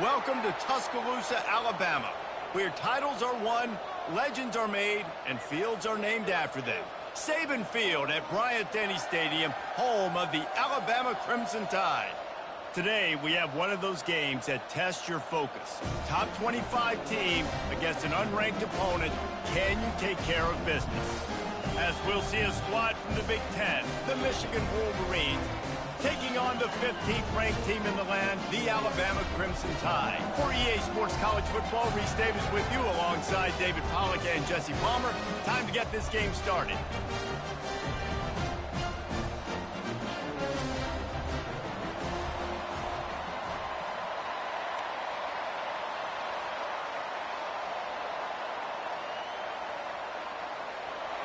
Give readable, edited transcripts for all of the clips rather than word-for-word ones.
Welcome to Tuscaloosa, Alabama, where titles are won, legends are made, and fields are named after them. Saban Field at Bryant-Denny Stadium, home of the Alabama Crimson Tide. Today, we have one of those games that tests your focus. Top 25 team against an unranked opponent. Can you take care of business? As we'll see a squad from the Big Ten, the Michigan Wolverines, taking on the 15th ranked team in the land, the Alabama Crimson Tide. For EA Sports College Football, Reese Davis with you alongside David Pollack and Jesse Palmer. Time to get this game started.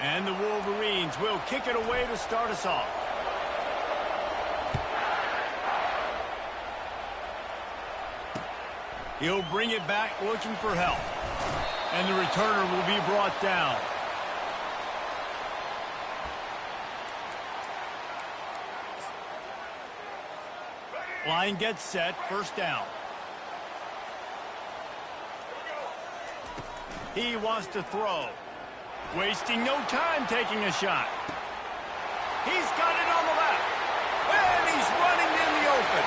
And the Wolverines will kick it away to start us off. He'll bring it back looking for help. And the returner will be brought down. Line gets set, first down. He wants to throw. Wasting no time taking a shot. He's got it on the left. And he's running in the open.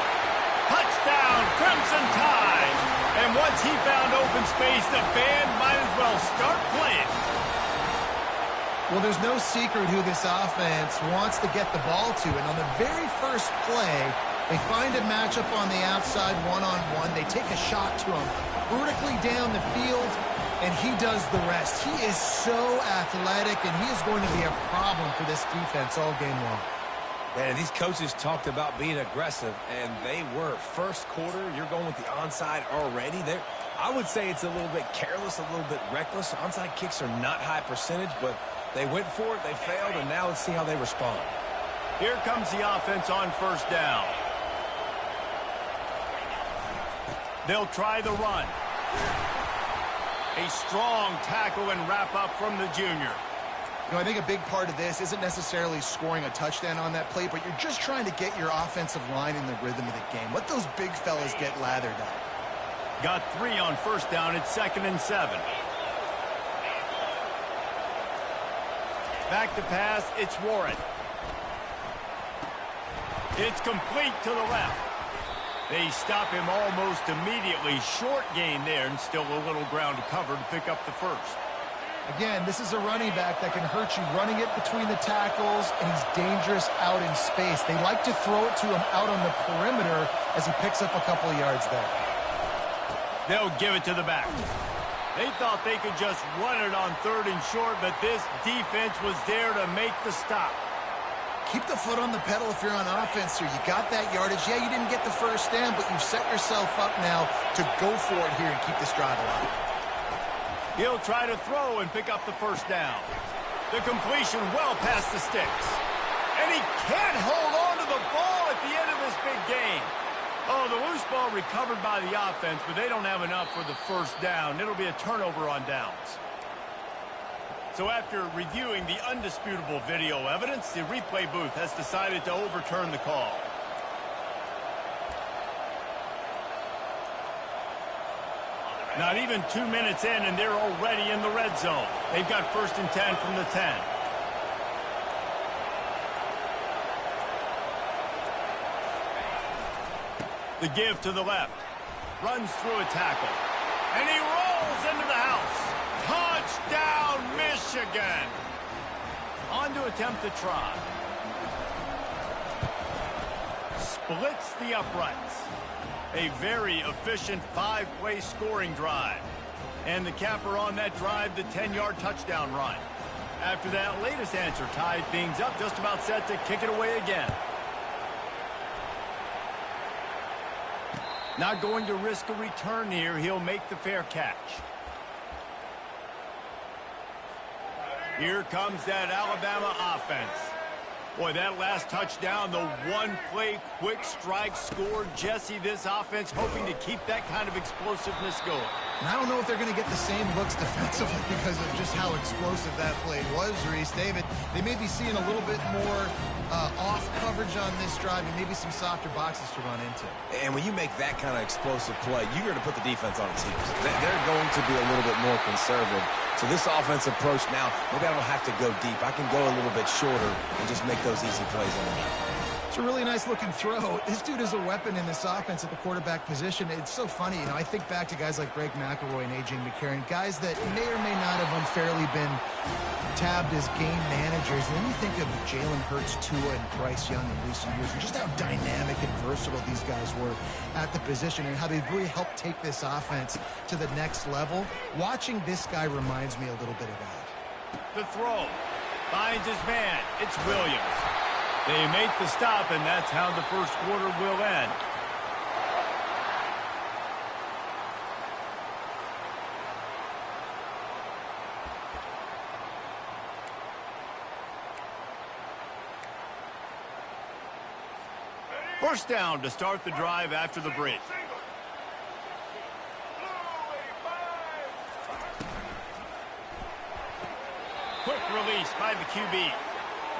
Touchdown, Crimson Tide. And once he found open space, the band might as well start playing. Well, there's no secret who this offense wants to get the ball to. And on the very first play, they find a matchup on the outside one-on-one. They take a shot to him vertically down the field, and he does the rest. He is so athletic, and he is going to be a problem for this defense all game long. Man, these coaches talked about being aggressive, and they were. First quarter, you're going with the onside already. I would say it's a little bit careless, a little bit reckless. Onside kicks are not high percentage, but they went for it, they failed, and now let's see how they respond. Here comes the offense on first down. They'll try the run. A strong tackle and wrap up from the junior. You know, I think a big part of this isn't necessarily scoring a touchdown on that play, but you're just trying to get your offensive line in the rhythm of the game. Let those big fellas get lathered up. Got 3 on first down. It's 2nd and 7. Back to pass. It's Warren. It's complete to the left. They stop him almost immediately. Short gain there, and still a little ground to cover to pick up the first. Again, this is a running back that can hurt you running it between the tackles, and he's dangerous out in space. They like to throw it to him out on the perimeter as he picks up a couple of yards there. They'll give it to the back. They thought they could just run it on 3rd and short, but this defense was there to make the stop. Keep the foot on the pedal if you're on offense here. You got that yardage. Yeah, you didn't get the first down, but you've set yourself up now to go for it here and keep this drive alive. He'll try to throw and pick up the first down. The completion well past the sticks. And he can't hold on to the ball at the end of this big game. Oh, the loose ball recovered by the offense, but they don't have enough for the first down. It'll be a turnover on downs. So after reviewing the undisputable video evidence, the replay booth has decided to overturn the call. Not even 2 minutes in, and they're already in the red zone. They've got 1st and 10 from the 10. The give to the left. Runs through a tackle. And he rolls into the house. Touchdown, Michigan. On to attempt to try. Splits the uprights. A very efficient 5-play scoring drive. And the capper on that drive, the 10-yard touchdown run. After that latest answer tied things up, just about set to kick it away again. Not going to risk a return here. He'll make the fair catch. Here comes that Alabama offense. Boy, that last touchdown, the one-play quick strike score. Jesse, this offense hoping to keep that kind of explosiveness going. And I don't know if they're going to get the same looks defensively because of just how explosive that play was, Reese. David, they may be seeing a little bit more off coverage on this drive and maybe some softer boxes to run into. And when you make that kind of explosive play, you're going to put the defense on its heels. They're going to be a little bit more conservative. So this offensive approach now, maybe I don't have to go deep. I can go a little bit shorter and just make those easy plays underneath. It's a really nice-looking throw. This dude is a weapon in this offense at the quarterback position. It's so funny. I think back to guys like Greg McElroy and A.J. McCarron, guys that may or may not have unfairly been tabbed as game managers. And then you think of Jalen Hurts, Tua, and Bryce Young in recent years, and just how dynamic and versatile these guys were at the position and how they've really helped take this offense to the next level. Watching this guy reminds me a little bit of that. The throw. Finds his man. It's Williams. They make the stop, and that's how the first quarter will end. First down to start the drive after the break. Quick release by the QB.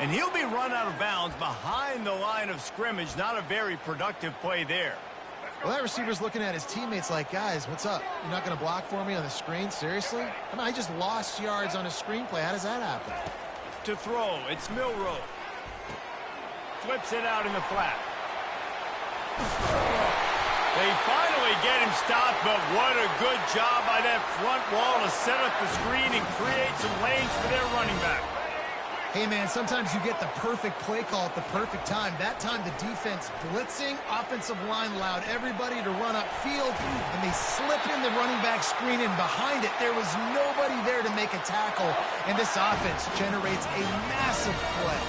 And he'll be run out of bounds behind the line of scrimmage. Not a very productive play there. Well, that receiver's looking at his teammates like, guys, what's up? You're not going to block for me on the screen? Seriously? I mean, I just lost yards on a screenplay. How does that happen? To throw, it's Milroe. Flips it out in the flat. They finally get him stopped, but what a good job by that front wall to set up the screen and create some lanes for their running back. Hey, man, sometimes you get the perfect play call at the perfect time. That time the defense blitzing, offensive line allowed everybody to run upfield, and they slip in the running back screen, and behind it there was nobody there to make a tackle, and this offense generates a massive play.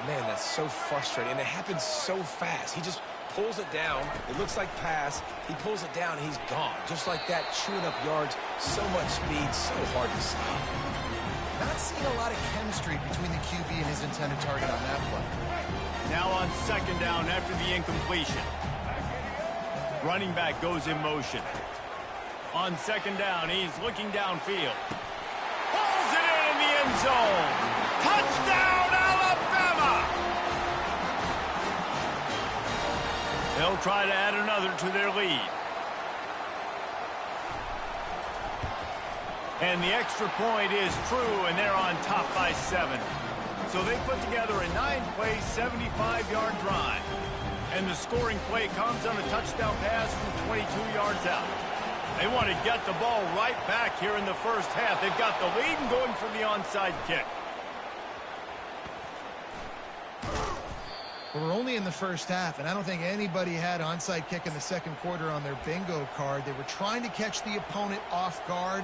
Man, that's so frustrating, and it happens so fast. He just pulls it down. It looks like pass. He pulls it down, and he's gone. Just like that, chewing up yards. So much speed, so hard to stop. Not seeing a lot of chemistry between the QB and his intended target on that play. Now on second down after the incompletion. Running back goes in motion. On second down, he's looking downfield. Pulls it in the end zone. Touchdown, Alabama! They'll try to add another to their lead. And the extra point is true, and they're on top by 7. So they put together a 9-play, 75-yard drive. And the scoring play comes on a touchdown pass from 22 yards out. They want to get the ball right back here in the first half. They've got the lead and going for the onside kick. We're only in the first half, and I don't think anybody had onside kick in the second quarter on their bingo card. They were trying to catch the opponent off guard,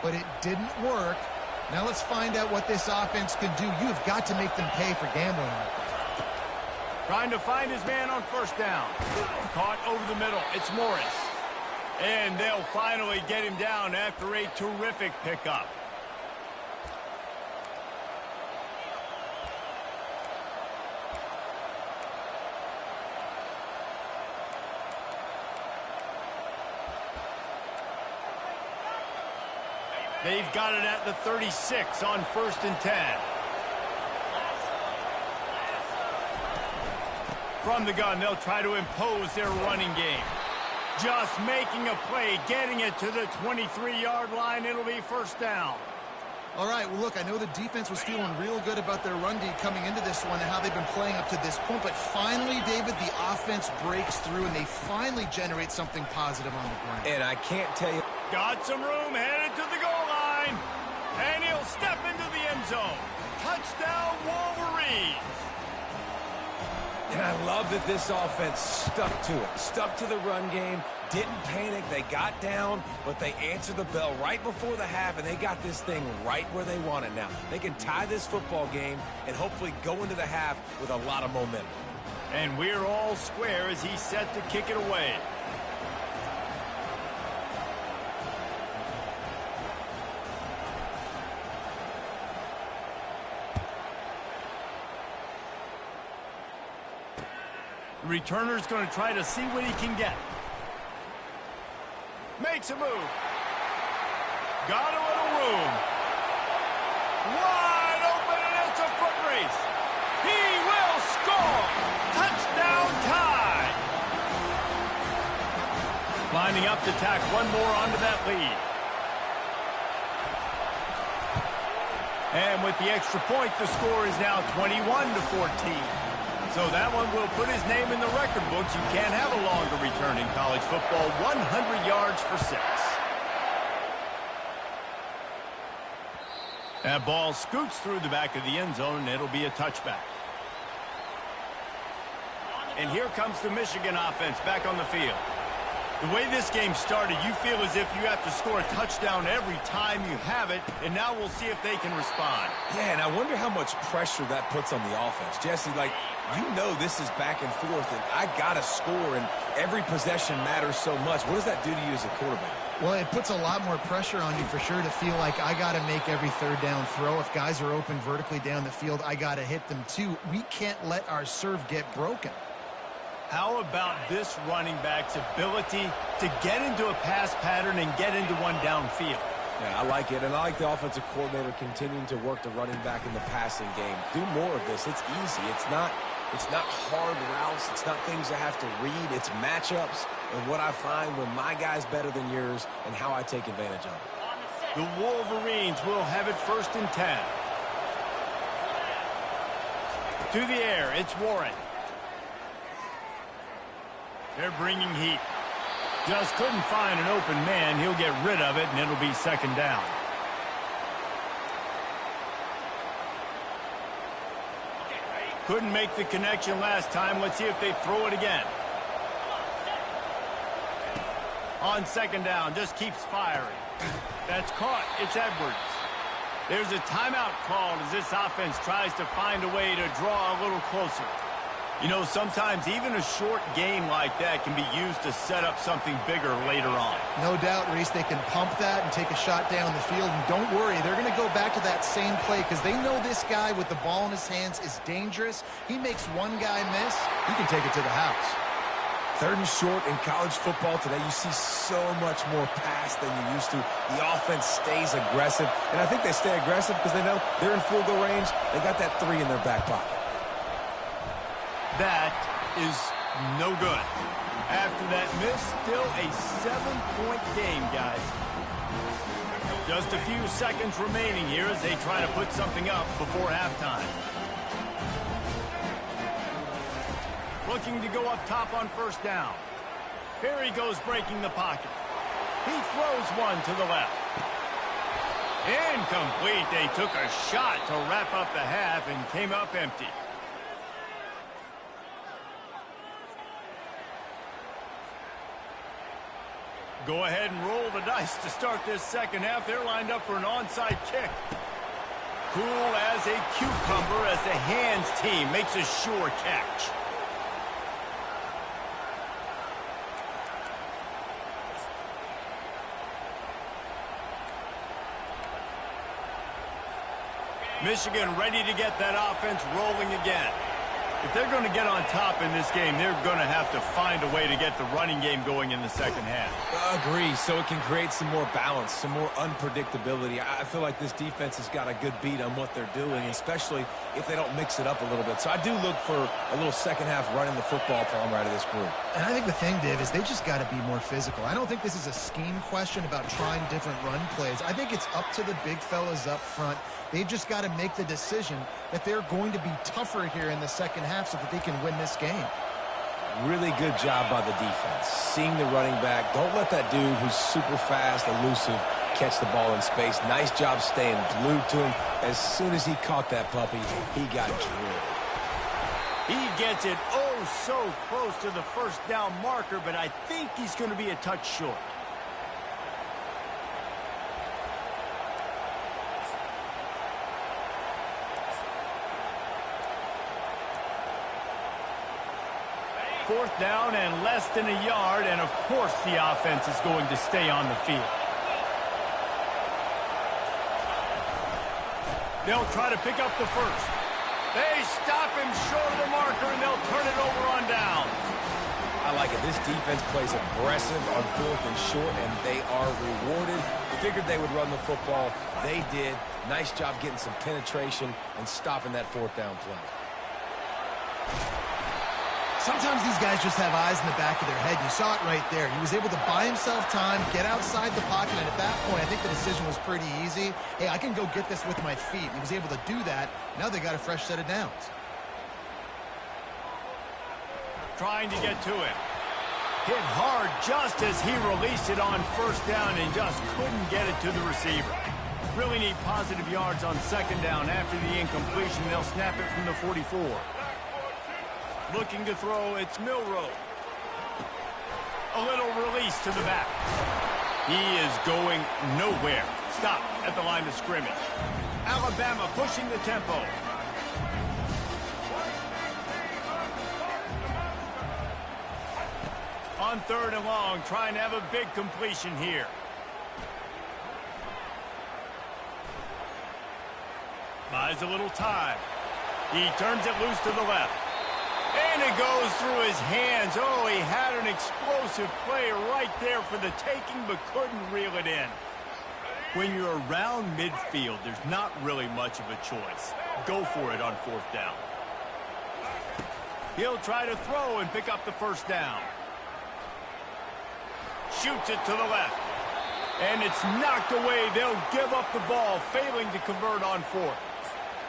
but it didn't work. Now let's find out what this offense can do. You've got to make them pay for gambling. Trying to find his man on first down. Caught over the middle. It's Morris. And they'll finally get him down after a terrific pickup. They've got it at the 36 on 1st and 10. From the gun, they'll try to impose their running game. Just making a play, getting it to the 23-yard line. It'll be first down. All right, well, look, I know the defense was feeling real good about their run D coming into this one and how they've been playing up to this point. But finally, David, the offense breaks through, and they finally generate something positive on the ground. And I can't tell you. Got some room, headed to the goal line. And he'll step into the end zone. Touchdown, Wolverines. And I love that this offense stuck to it. Stuck to the run game. Didn't panic. They got down, but they answered the bell right before the half, and they got this thing right where they want it now. They can tie this football game and hopefully go into the half with a lot of momentum. And we're all square as he's set to kick it away. The returner's going to try to see what he can get. Makes a move. Got a little room. Wide open, and it's a foot race. He will lining up to tack one more onto that lead. And with the extra point, the score is now 21-14. So that one will put his name in the record books. You can't have a longer return in college football. 100 yards for 6. That ball scoots through the back of the end zone, and it'll be a touchback. And here comes the Michigan offense back on the field. The way this game started, you feel as if you have to score a touchdown every time you have it, and now we'll see if they can respond. Yeah, and I wonder how much pressure that puts on the offense. Jesse, like, you know this is back and forth, and I got to score, and every possession matters so much. What does that do to you as a quarterback? Well, it puts a lot more pressure on you for sure to feel like I got to make every third down throw. If guys are open vertically down the field, I got to hit them too. We can't let our serve get broken. How about this running back's ability to get into a pass pattern and get into one downfield? Yeah, I like it, and I like the offensive coordinator continuing to work the running back in the passing game. Do more of this. It's easy. It's not hard routes. It's not things I have to read. It's matchups and what I find when my guy's better than yours and how I take advantage of it. The Wolverines will have it 1st and 10. To the air, it's Warren. They're bringing heat. Just couldn't find an open man. He'll get rid of it, and it'll be 2nd down. Couldn't make the connection last time. Let's see if they throw it again. On 2nd down, just keeps firing. That's caught. It's Edwards. There's a timeout called as this offense tries to find a way to draw a little closer. You know, sometimes even a short game like that can be used to set up something bigger later on. No doubt, Reese, they can pump that and take a shot down the field. And don't worry, they're going to go back to that same play because they know this guy with the ball in his hands is dangerous. He makes one guy miss, he can take it to the house. 3rd and short in college football today, you see so much more pass than you used to. The offense stays aggressive, and I think they stay aggressive because they know they're in field goal range. They got that 3 in their back pocket. That is no good. After that miss, still a 7-point game, guys. Just a few seconds remaining here as they try to put something up before halftime. Looking to go up top on 1st down. Here he goes breaking the pocket. He throws one to the left. Incomplete. They took a shot to wrap up the half and came up empty. Go ahead and roll the dice to start this 2nd half. They're lined up for an onside kick. Cool as a cucumber as the hands team makes a sure catch. Michigan ready to get that offense rolling again. If they're going to get on top in this game, they're going to have to find a way to get the running game going in the 2nd half. Agree, so it can create some more balance, some more unpredictability. I feel like this defense has got a good beat on what they're doing, especially if they don't mix it up a little bit. So I do look for a little 2nd half running the football from right of this group. And I think the thing, Dave, is they just got to be more physical. I don't think this is a scheme question about trying different run plays. I think it's up to the big fellas up front. They've just got to make the decision that they're going to be tougher here in the 2nd half so that they can win this game. Really good job by the defense. Seeing the running back. Don't let that dude who's super fast, elusive, catch the ball in space. Nice job staying glued to him. As soon as he caught that puppy, he got drilled. He gets it oh so close to the 1st down marker, but I think he's going to be a touch short. Fourth down and less than a yard, and of course the offense is going to stay on the field. They'll try to pick up the 1st. They stop him short of the marker, and they'll turn it over on downs. I like it. This defense plays aggressive on 4th and short, and they are rewarded. Figured they would run the football. They did. Nice job getting some penetration and stopping that 4th down play. Sometimes these guys just have eyes in the back of their head. You saw it right there. He was able to buy himself time, get outside the pocket, and at that point, I think the decision was pretty easy. Hey, I can go get this with my feet. He was able to do that. Now they got a fresh set of downs. Trying to get to it. Hit hard just as he released it on first down and just couldn't get it to the receiver. Really need positive yards on second down. After the incompletion, they'll snap it from the 44. Looking to throw, it's Milroe. A little release to the back. He is going nowhere. Stop at the line of scrimmage. Alabama pushing the tempo. On 3rd and long, trying to have a big completion here. Buys a little time. He turns it loose to the left. And it goes through his hands. Oh, he had an explosive play right there for the taking, but couldn't reel it in. When you're around midfield, there's not really much of a choice. Go for it on 4th down. He'll try to throw and pick up the first down. Shoots it to the left. And it's knocked away. They'll give up the ball, failing to convert on 4th.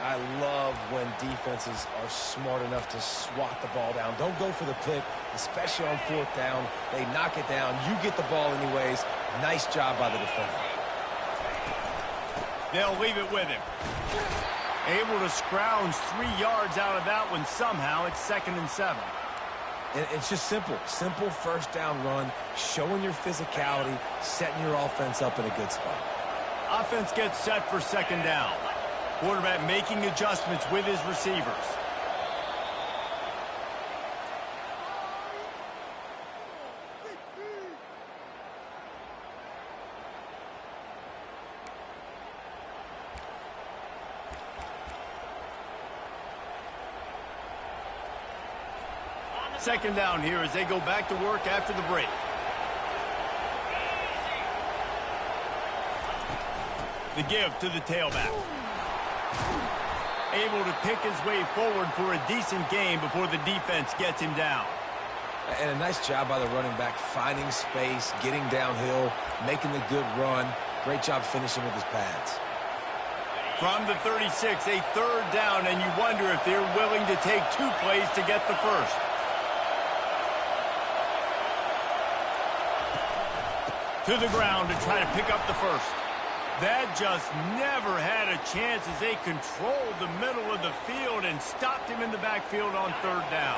I love when defenses are smart enough to swat the ball down. Don't go for the pick, especially on 4th down. They knock it down. You get the ball anyways. Nice job by the defender. They'll leave it with him. Able to scrounge 3 yards out of that one somehow. It's 2nd and 7. It's just simple. Simple first down run, showing your physicality, setting your offense up in a good spot. Offense gets set for 2nd down. Quarterback making adjustments with his receivers. Second down here as they go back to work after the break. The give to the tailback. Able to pick his way forward for a decent gain before the defense gets him down. And a nice job by the running back, finding space, getting downhill, making the good run. Great job finishing with his pads. From the 36, a 3rd down, and you wonder if they're willing to take 2 plays to get the first. To the ground to try to pick up the first. That just never had a chance as they controlled the middle of the field and stopped him in the backfield on 3rd down.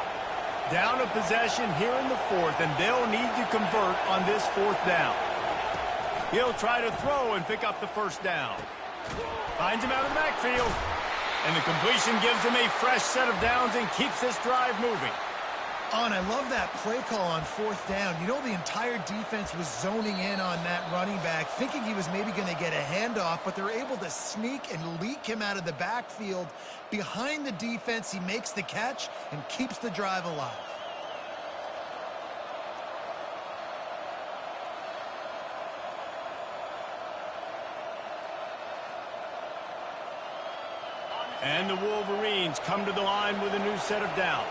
Down a possession here in the 4th, and they'll need to convert on this 4th down. He'll try to throw and pick up the first down. Finds him out of the backfield. And the completion gives him a fresh set of downs and keeps this drive moving. Oh, and I love that play call on 4th down. You know, the entire defense was zoning in on that running back, thinking he was maybe going to get a handoff, but they're able to sneak and leak him out of the backfield. Behind the defense, he makes the catch and keeps the drive alive. And the Wolverines come to the line with a new set of downs.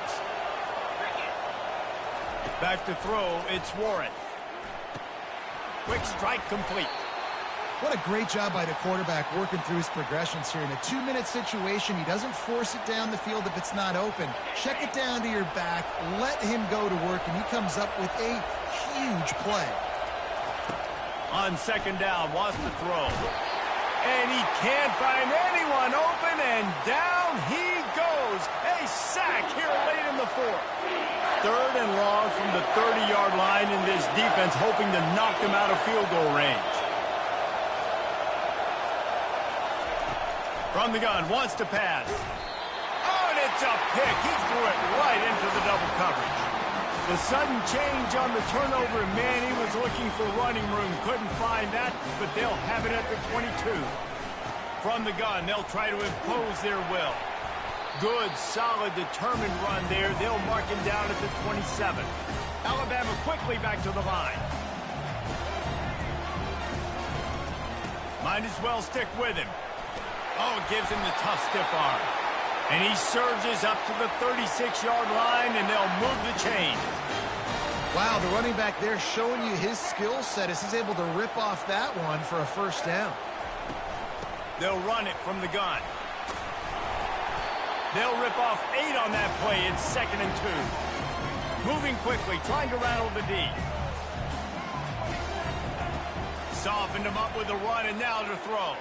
Back to throw, it's Warren. Quick strike complete. What a great job by the quarterback working through his progressions here. In a 2-minute situation, he doesn't force it down the field if it's not open. Check it down to your back, let him go to work, and he comes up with a huge play. On 2nd down, wants to throw. And he can't find anyone open, and down he goes. A sack here late in the 4th. 3rd and long from the 30-yard line, in this defense hoping to knock them out of field goal range. From the gun, wants to pass. Oh, and it's a pick. He threw it right into the double coverage. The sudden change on the turnover, man, he was looking for running room. Couldn't find that, but they'll have it at the 22. From the gun, they'll try to impose their will. Good, solid, determined run there. They'll mark him down at the 27. Alabama quickly back to the line. Might as well stick with him. Oh, it gives him the tough, stiff arm. And he surges up to the 36-yard line, and they'll move the chain. Wow, the running back there showing you his skill set as he's able to rip off that one for a first down. They'll run it from the gun. They'll rip off 8 on that play. It's 2nd and 2. Moving quickly, trying to rattle the D. Softened him up with a run, and now to throw.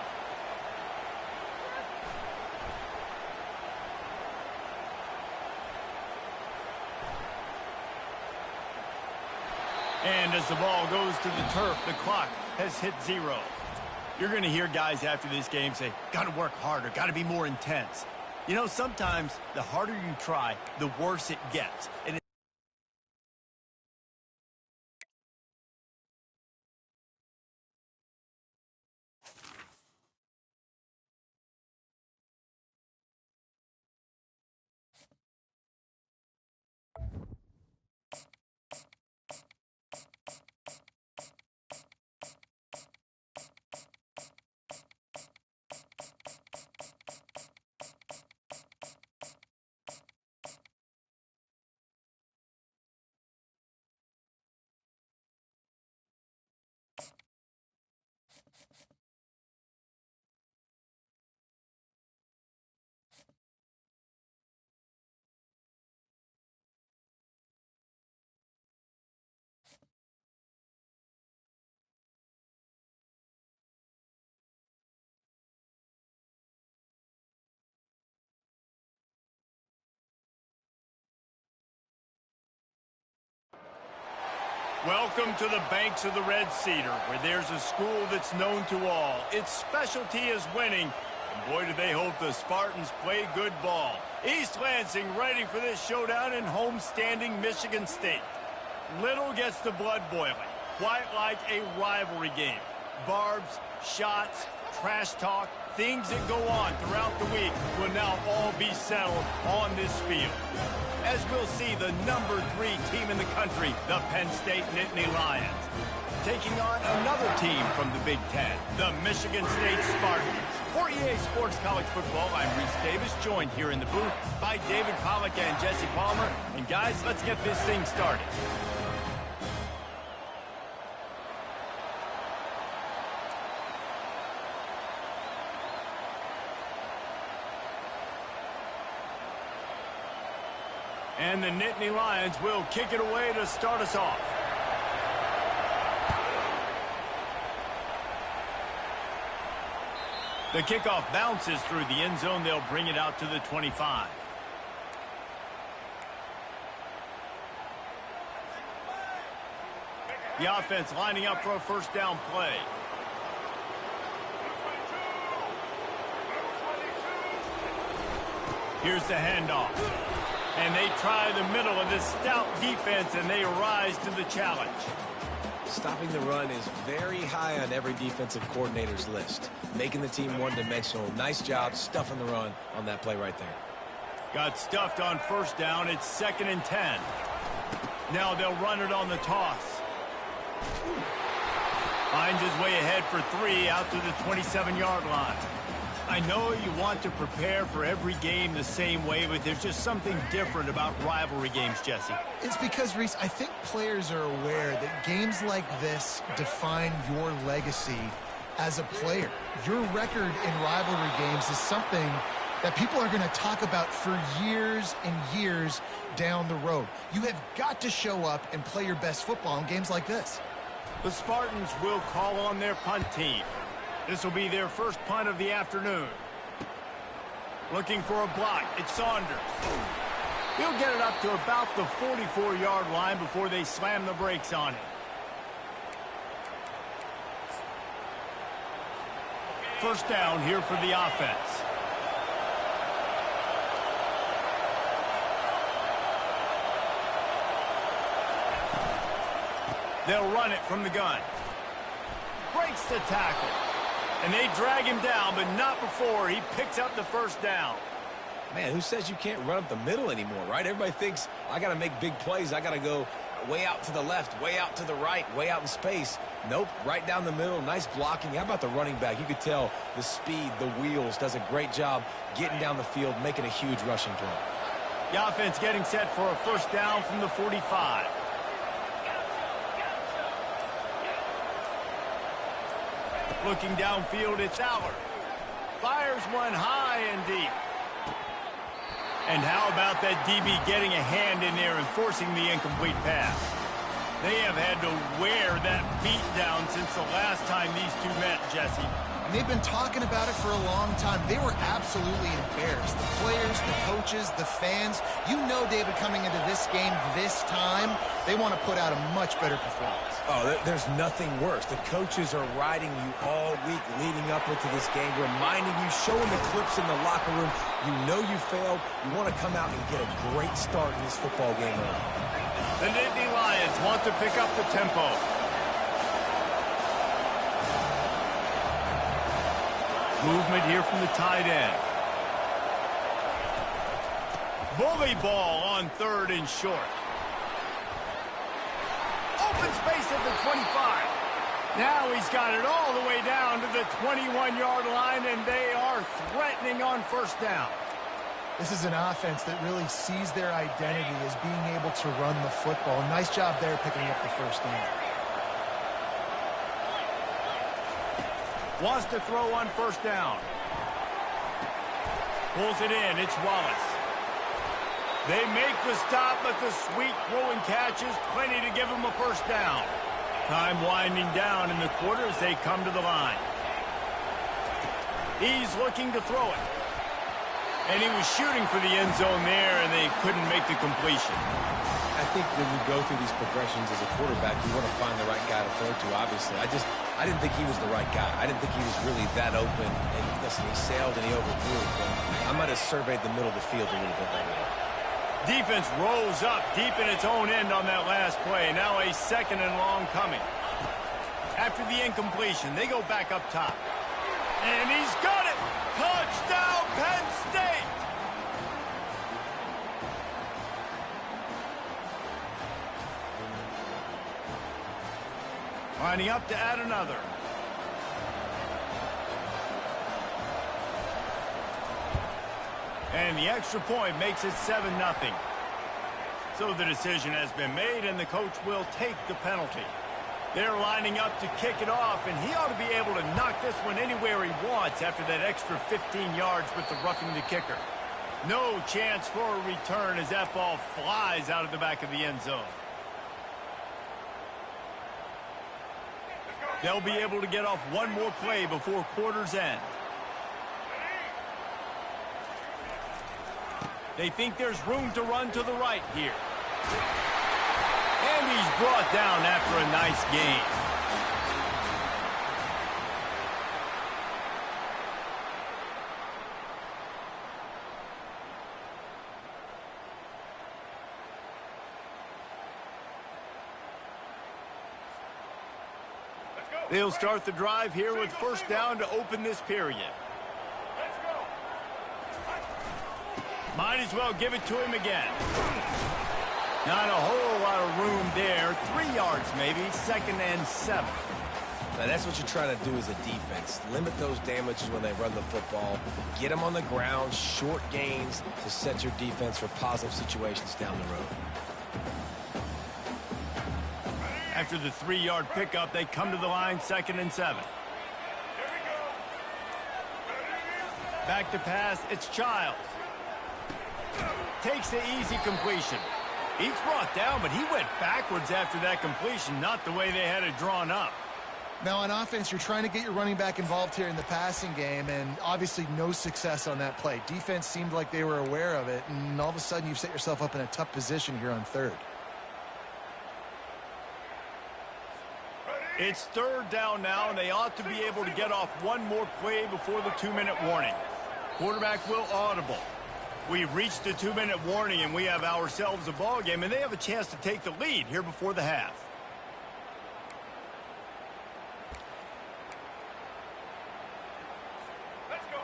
And as the ball goes to the turf, the clock has hit 0. You're going to hear guys after this game say, got to work harder, got to be more intense. You know, sometimes the harder you try, the worse it gets. And welcome to the banks of the Red Cedar, where there's a school that's known to all. Its specialty is winning, and boy, do they hope the Spartans play good ball. East Lansing ready for this showdown in home-standing Michigan State. Little gets the blood boiling, quite like a rivalry game. Barbs, shots, trash talk, things that go on throughout the week will now all be settled on this field. As we'll see, the number 3 team in the country, the Penn State Nittany Lions, taking on another team from the Big Ten, the Michigan State Spartans. For EA Sports College Football, I'm Reese Davis, joined here in the booth by David Pollack and Jesse Palmer. And guys, let's get this thing started. And the Nittany Lions will kick it away to start us off. The kickoff bounces through the end zone. They'll bring it out to the 25. The offense lining up for a first down play. Here's the handoff. And they try the middle of this stout defense, and they rise to the challenge. Stopping the run is very high on every defensive coordinator's list. Making the team one-dimensional. Nice job stuffing the run on that play right there. Got stuffed on first down. It's 2nd and 10. Now they'll run it on the toss. Finds his way ahead for 3 out to the 27-yard line. I know you want to prepare for every game the same way, but there's just something different about rivalry games, Jesse. It's because, Reese, I think players are aware that games like this define your legacy as a player. Your record in rivalry games is something that people are going to talk about for years and years down the road. You have got to show up and play your best football in games like this. The Spartans will call on their punt team. This will be their first punt of the afternoon. Looking for a block. It's Saunders. He'll get it up to about the 44-yard line before they slam the brakes on him. First down here for the offense. They'll run it from the gun. Breaks the tackle. And they drag him down, but not before he picks up the first down. Man, who says you can't run up the middle anymore, right? Everybody thinks, I got to make big plays. I got to go way out to the left, way out to the right, way out in space. Nope, right down the middle. Nice blocking. How about the running back? You could tell the speed, the wheels, does a great job getting down the field, making a huge rushing play. The offense getting set for a first down from the 45. Looking downfield, it's Aller. Fires one high and deep. And how about that DB getting a hand in there and forcing the incomplete pass? They have had to wear that beat down since the last time these two met, Jesse. And they've been talking about it for a long time. They were absolutely embarrassed. The players, the coaches, the fans. You know, David, coming into this game this time, they want to put out a much better performance. Oh, there's nothing worse. The coaches are riding you all week leading up into this game, reminding you, showing the clips in the locker room. You know you failed. You want to come out and get a great start in this football game early. The Nittany Lions want to pick up the tempo. Movement here from the tight end. Bully ball on 3rd and short. Open space at the 25. Now he's got it all the way down to the 21-yard line, and they are threatening on first down. This is an offense that really sees their identity as being able to run the football. Nice job there picking up the first down. Wants to throw on first down. Pulls it in. It's Wallace. They make the stop, but the sweet throwing catch is plenty to give them a first down. Time winding down in the quarter as they come to the line. He's looking to throw it. And he was shooting for the end zone there, and they couldn't make the completion. I think when you go through these progressions as a quarterback, you want to find the right guy to throw to, obviously. I didn't think he was the right guy. I didn't think he was really that open. And listen, he sailed and he overthrew it, but I might have surveyed the middle of the field a little bit later. Defense rolls up deep in its own end on that last play. Now a 2nd and long coming. After the incompletion, they go back up top. And he's got it! Touchdown, Penn State! Lining up to add another. And the extra point makes it 7-0. So the decision has been made, and the coach will take the penalty. They're lining up to kick it off, and he ought to be able to knock this one anywhere he wants after that extra 15 yards with the roughing the kicker. No chance for a return as that ball flies out of the back of the end zone. They'll be able to get off one more play before quarter's end. They think there's room to run to the right here. And he's brought down after a nice gain. They'll start the drive here with first down to open this period. Might as well give it to him again. Not a whole lot of room there. 3 yards maybe, 2nd and 7. Now that's what you're trying to do as a defense. Limit those damages when they run the football. Get them on the ground, short gains to set your defense for positive situations down the road. After the 3-yard pickup, they come to the line, 2nd and 7. Back to pass, it's Childs. Takes the easy completion. He's brought down, but he went backwards after that completion, not the way they had it drawn up. Now, on offense, you're trying to get your running back involved here in the passing game, and obviously no success on that play. Defense seemed like they were aware of it, and all of a sudden you've set yourself up in a tough position here on 3rd. It's 3rd down now, and they ought to be able to get off one more play before the 2-minute warning. Quarterback will audible. We've reached the 2-minute warning, and we have ourselves a ball game, and they have a chance to take the lead here before the half.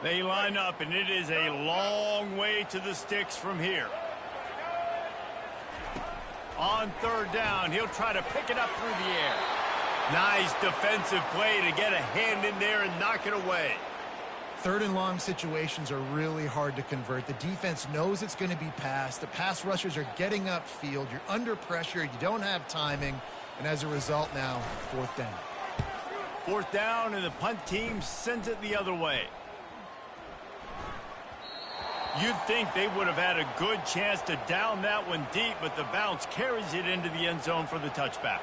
They line up, and it is a long way to the sticks from here. On third down, he'll try to pick it up through the air. Nice defensive play to get a hand in there and knock it away. Third and long situations are really hard to convert. The defense knows it's going to be passed. The pass rushers are getting upfield. You're under pressure. You don't have timing. And as a result now, fourth down. Fourth down, and the punt team sends it the other way. You'd think they would have had a good chance to down that one deep, but the bounce carries it into the end zone for the touchback.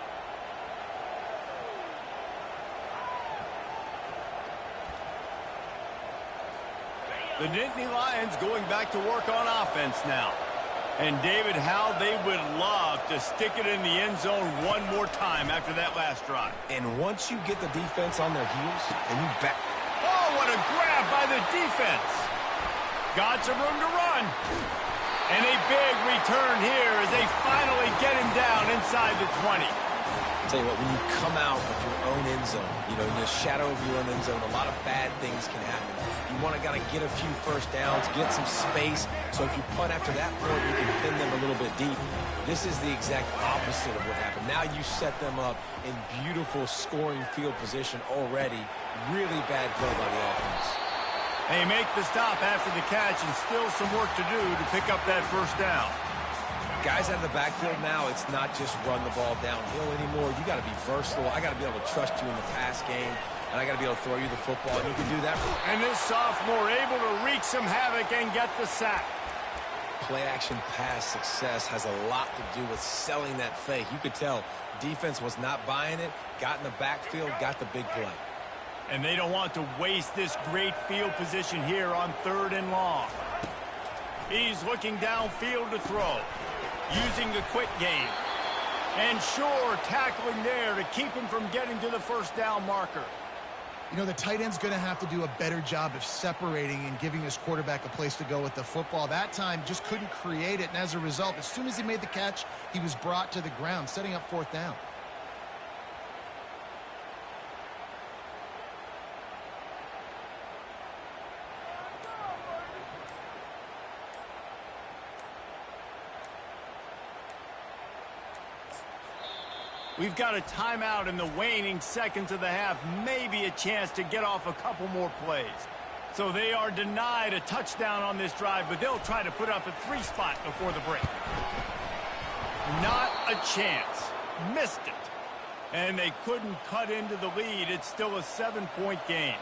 The Nittany Lions going back to work on offense now. And David, how they would love to stick it in the end zone one more time after that last drive. And once you get the defense on their heels and you back... Oh, what a grab by the defense. Got some room to run. And a big return here as they finally get him down inside the 20. Tell you what, when you come out of your own end zone, you know, in the shadow of your own end zone, a lot of bad things can happen. You want to get a few first downs, get some space. So if you punt after that point, you can pin them a little bit deep. This is the exact opposite of what happened. Now you set them up in beautiful scoring field position already. Really bad play by the offense. They make the stop after the catch, and still some work to do to pick up that first down. Guys out of the backfield now, it's not just run the ball downhill anymore. You got to be versatile. I got to be able to trust you in the pass game, and I got to be able to throw you the football, and you can do that. And this sophomore able to wreak some havoc and get the sack. Play-action pass success has a lot to do with selling that fake. You could tell defense was not buying it, got in the backfield, got the big play. And they don't want to waste this great field position here on third and long. He's looking downfield to throw, using the quick game. And sure, tackling there to keep him from getting to the first down marker. You know, the tight end's going to have to do a better job of separating and giving his quarterback a place to go with the football. That time just couldn't create it, and as a result, as soon as he made the catch, he was brought to the ground, setting up fourth down. We've got a timeout in the waning seconds of the half, maybe a chance to get off a couple more plays. So they are denied a touchdown on this drive, but they'll try to put up a 3-spot before the break. Not a chance. Missed it. And they couldn't cut into the lead. It's still a 7-point game.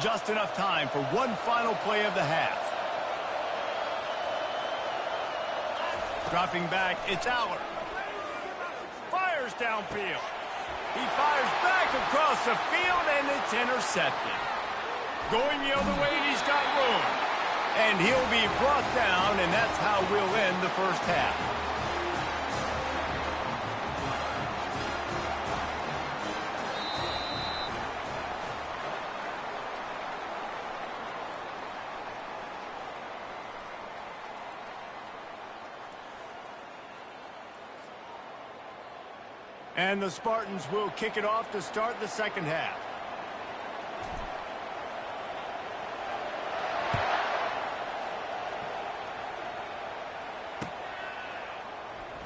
Just enough time for one final play of the half. Dropping back, it's Aller. Fires downfield. He fires back across the field, and it's intercepted. Going the other way, and he's got room. And he'll be brought down, and that's how we'll end the first half. And the Spartans will kick it off to start the second half.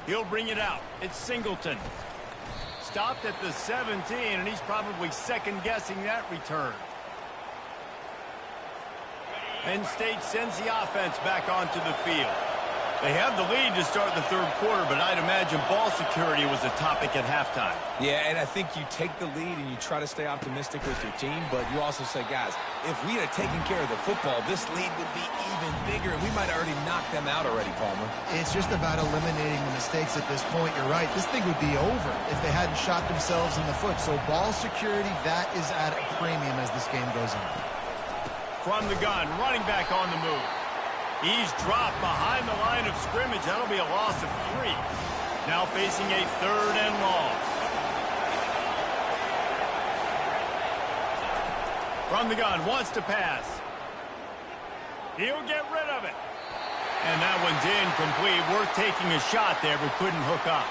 He'll bring it out. It's Singleton. Stopped at the 17, and he's probably second-guessing that return. Penn State sends the offense back onto the field. They have the lead to start the third quarter, but I'd imagine ball security was a topic at halftime. Yeah, and I think you take the lead and you try to stay optimistic with your team, but you also say, guys, if we had taken care of the football, this lead would be even bigger, and we might have already knocked them out already, Palmer. It's just about eliminating the mistakes at this point. You're right. This thing would be over if they hadn't shot themselves in the foot. So ball security, that is at a premium as this game goes on. From the gun, running back on the move. He's dropped behind the line of scrimmage. That'll be a loss of 3. Now facing a third and long. From the gun, wants to pass. He'll get rid of it. And that one's incomplete. Worth taking a shot there, but couldn't hook up.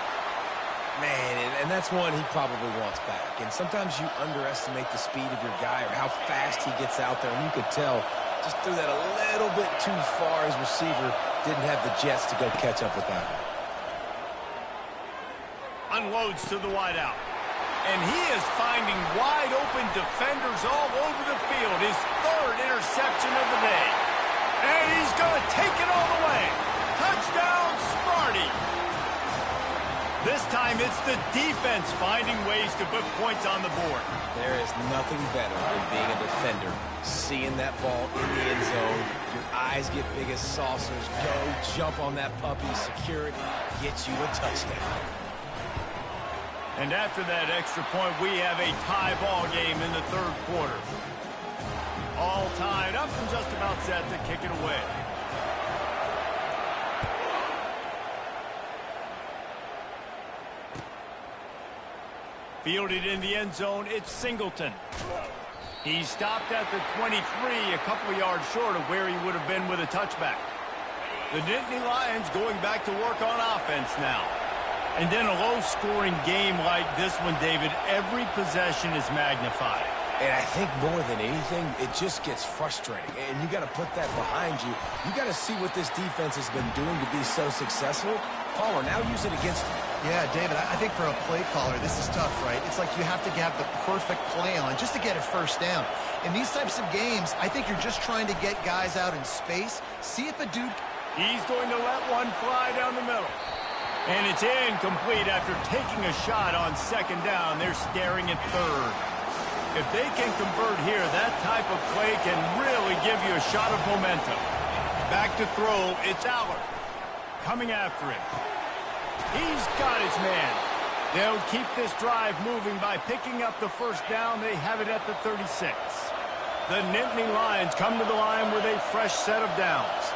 Man, and that's one he probably wants back. And sometimes you underestimate the speed of your guy or how fast he gets out there. And you could tell just threw that a little bit too far. His receiver didn't have the jets to go catch up with that one. Unloads to the wideout. And he is finding wide open defenders all over the field. His third interception of the day. And he's going to take it all the way. Touchdown, Sparty. This time it's the defense finding ways to put points on the board. There is nothing better than being a defender. Seeing that ball in the end zone. Your eyes get big as saucers. Go jump on that puppy. Secure it. Get you a touchdown. And after that extra point, we have a tie ball game in the third quarter. All tied up and just about set to kick it away. Fielded in the end zone, it's Singleton. He stopped at the 23, a couple of yards short of where he would have been with a touchback. The Nittany Lions going back to work on offense now. And then a low-scoring game like this one, David, every possession is magnified. And I think more than anything, it just gets frustrating. And you got to put that behind you. You got to see what this defense has been doing to be so successful. Caller, now use it against him. Yeah, David, I think for a play caller, this is tough, right? It's like you have to have the perfect play on just to get a first down. In these types of games, I think you're just trying to get guys out in space. See if a dude... He's going to let one fly down the middle. And it's incomplete after taking a shot on second down. They're staring at third. If they can convert here, that type of play can really give you a shot of momentum. Back to throw, it's Aller. Coming after him. He's got his man. They'll keep this drive moving by picking up the first down. They have it at the 36. The Nittany Lions come to the line with a fresh set of downs.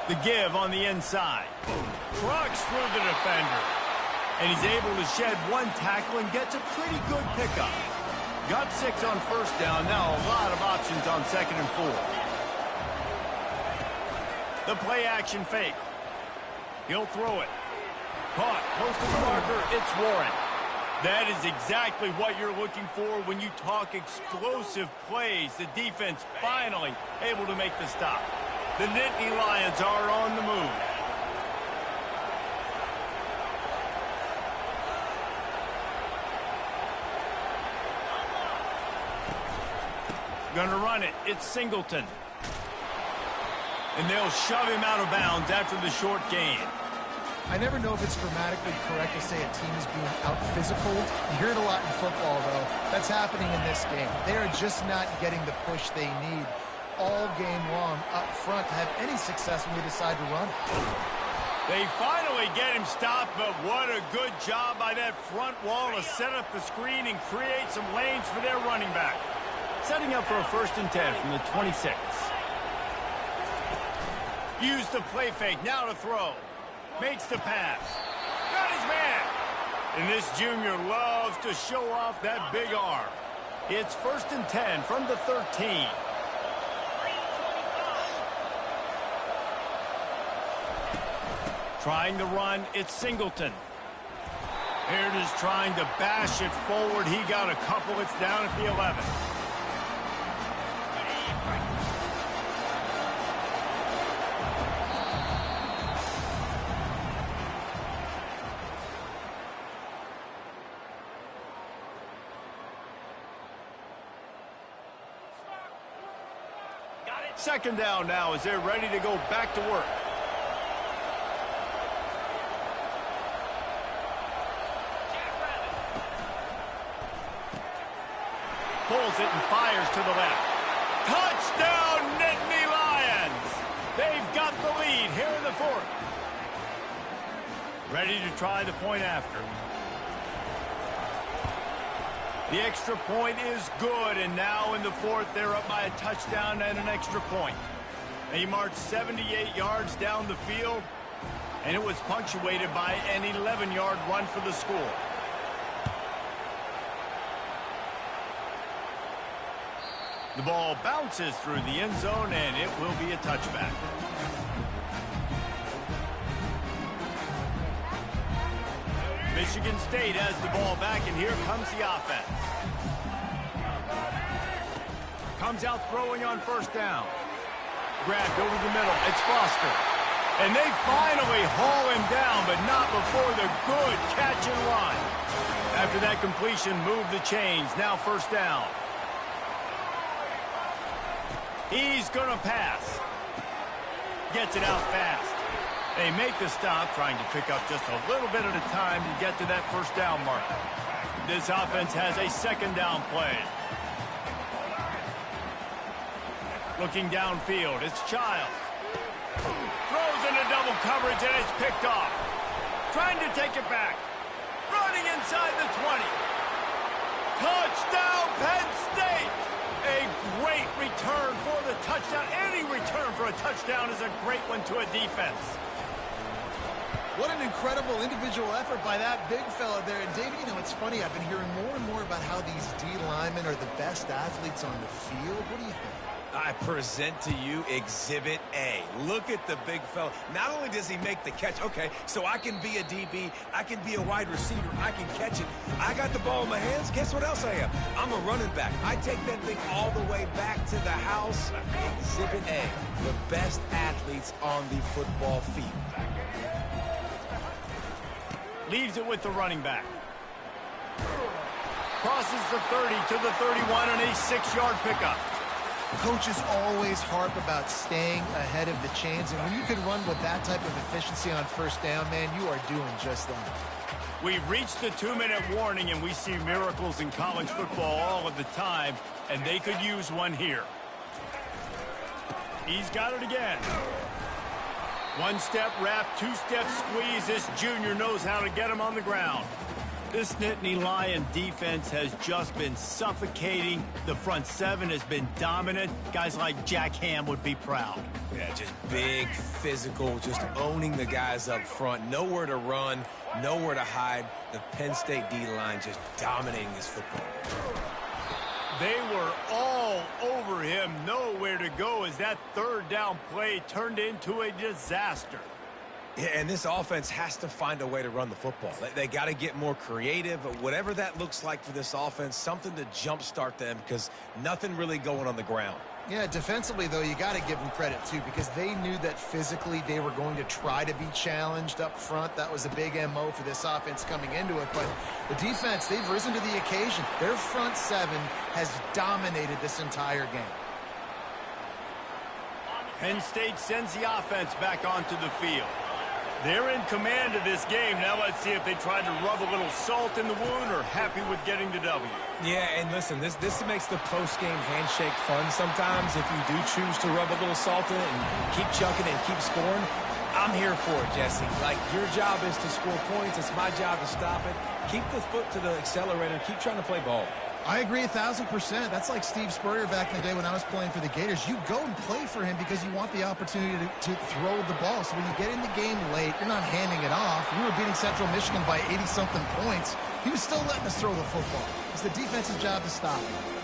The give on the inside. Trucks through the defender. And he's able to shed one tackle and gets a pretty good pickup. Got 6 on first down. Now a lot of options on second and 4. The play action fake. He'll throw it. Caught close to the marker. It's Warren. That is exactly what you're looking for when you talk explosive plays. The defense finally able to make the stop. The Nittany Lions are on the move. Gonna run it. It's Singleton. And they'll shove him out of bounds after the short gain. I never know if it's grammatically correct to say a team is being out-physical. You hear it a lot in football, though. That's happening in this game. They are just not getting the push they need all game long up front to have any success when we decide to run. They finally get him stopped, but what a good job by that front wall to set up the screen and create some lanes for their running back. Setting up for a 1st and 10 from the 26. Use the play fake, now to throw. Makes the pass. Got his man. And this junior loves to show off that big arm. It's 1st and 10 from the 13. Trying to run, it's Singleton. Here it is trying to bash it forward. He got a couple. It's down at the 11. Second down now as they're ready to go back to work. Pulls it and fires to the left. Touchdown, Nittany Lions! They've got the lead here in the 4th. Ready to try the point after. The extra point is good, and now in the 4th, they're up by a touchdown and an extra point. They marched 78 yards down the field, and it was punctuated by an 11-yard run for the score. The ball bounces through the end zone, and it will be a touchback. Michigan State has the ball back, and here comes the offense. Comes out throwing on first down. Grabbed over the middle. It's Foster. And they finally haul him down, but not before the good catch and run. After that completion, move the chains. Now first down. He's going to pass. Gets it out fast. They make the stop, trying to pick up just a little bit at a time to get to that first down marker. This offense has a second down play. Looking downfield, it's Childs. Throws into double coverage, and it's picked off. Trying to take it back. Running inside the 20. Touchdown, Penn State! A great return for the touchdown. Any return for a touchdown is a great one to a defense. What an incredible individual effort by that big fella there. And, David, you know, it's funny. I've been hearing more and more about how these D linemen are the best athletes on the field. What do you think? I present to you Exhibit A. Look at the big fella. Not only does he make the catch, okay, so I can be a DB, I can be a wide receiver, I can catch it. I got the ball in my hands. Guess what else I am? I'm a running back. I take that thing all the way back to the house. Exhibit A, the best athletes on the football field. Leaves it with the running back. Crosses the 30 to the 31 and a 6-yard pickup. Coaches always harp about staying ahead of the chains, and when you can run with that type of efficiency on first down, man, you are doing just that. We've reached the 2-minute warning, and we see miracles in college football all of the time, and they could use one here. He's got it again. One-step wrap, two-step squeeze. This junior knows how to get him on the ground. This Nittany Lion defense has just been suffocating. The front seven has been dominant. Guys like Jack Ham would be proud. Yeah, just big, physical, just owning the guys up front. Nowhere to run, nowhere to hide. The Penn State D-line just dominating this football. They were all over him. Nowhere to go as that third down play turned into a disaster. Yeah, and this offense has to find a way to run the football. They got to get more creative, but whatever that looks like for this offense, something to jumpstart them because nothing really going on the ground. Yeah, defensively, though, you got to give them credit, too, because they knew that physically they were going to try to be challenged up front. That was a big MO for this offense coming into it. But the defense, they've risen to the occasion. Their front seven has dominated this entire game. Penn State sends the offense back onto the field. They're in command of this game. Now let's see if they tried to rub a little salt in the wound or happy with getting the W. Yeah, and listen, this makes the post-game handshake fun sometimes. If you do choose to rub a little salt in it and keep chucking and keep scoring, I'm here for it, Jesse. Like, your job is to score points. It's my job to stop it. Keep the foot to the accelerator. Keep trying to play ball. I agree 1,000%. That's like Steve Spurrier back in the day when I was playing for the Gators. You go and play for him because you want the opportunity to throw the ball. So when you get in the game late, you're not handing it off. We were beating Central Michigan by 80-something points. He was still letting us throw the football. It's the defense's job to stop him.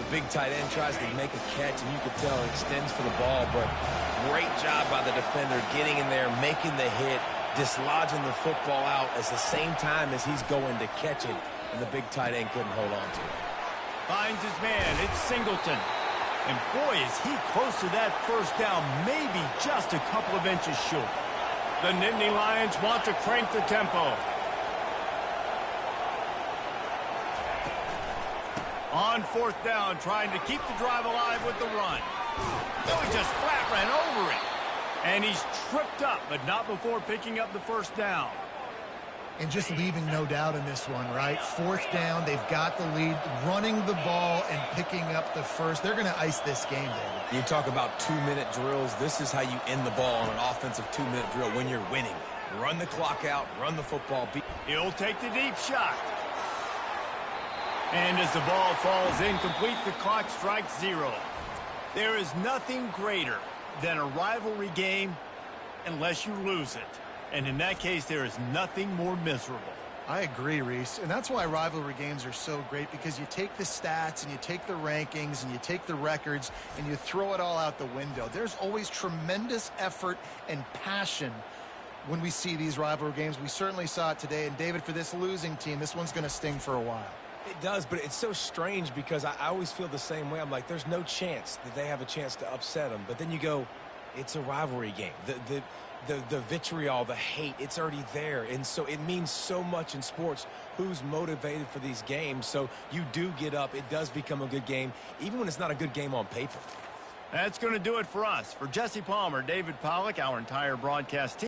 The big tight end tries to make a catch, and you can tell it extends for the ball, but great job by the defender getting in there, making the hit, dislodging the football out at the same time as he's going to catch it. And the big tight end couldn't hold on to it. Finds his man. It's Singleton. And boy, is he close to that first down, maybe just a couple of inches short. The Nittany Lions want to crank the tempo. On fourth down, trying to keep the drive alive with the run. No, he just flat ran over it. And he's tripped up, but not before picking up the first down. And just leaving no doubt in this one, right? Fourth down, they've got the lead, running the ball and picking up the first. They're going to ice this game, David. You talk about 2-minute drills. This is how you end the ball on an offensive 2-minute drill when you're winning. Run the clock out, run the football. He'll take the deep shot. And as the ball falls incomplete, the clock strikes 0. There is nothing greater than a rivalry game unless you lose it. And in that case, there is nothing more miserable. I agree, Reese. And that's why rivalry games are so great, because you take the stats and you take the rankings and you take the records and you throw it all out the window. There's always tremendous effort and passion when we see these rivalry games. We certainly saw it today. And, David, for this losing team, this one's going to sting for a while. It does, but it's so strange because I always feel the same way. I'm like, there's no chance that they have a chance to upset them. But then you go, it's a rivalry game. The vitriol, the hate, it's already there. And so it means so much in sports who's motivated for these games. So you do get up. It does become a good game, even when it's not a good game on paper. That's going to do it for us. For Jesse Palmer, David Pollack, our entire broadcast team.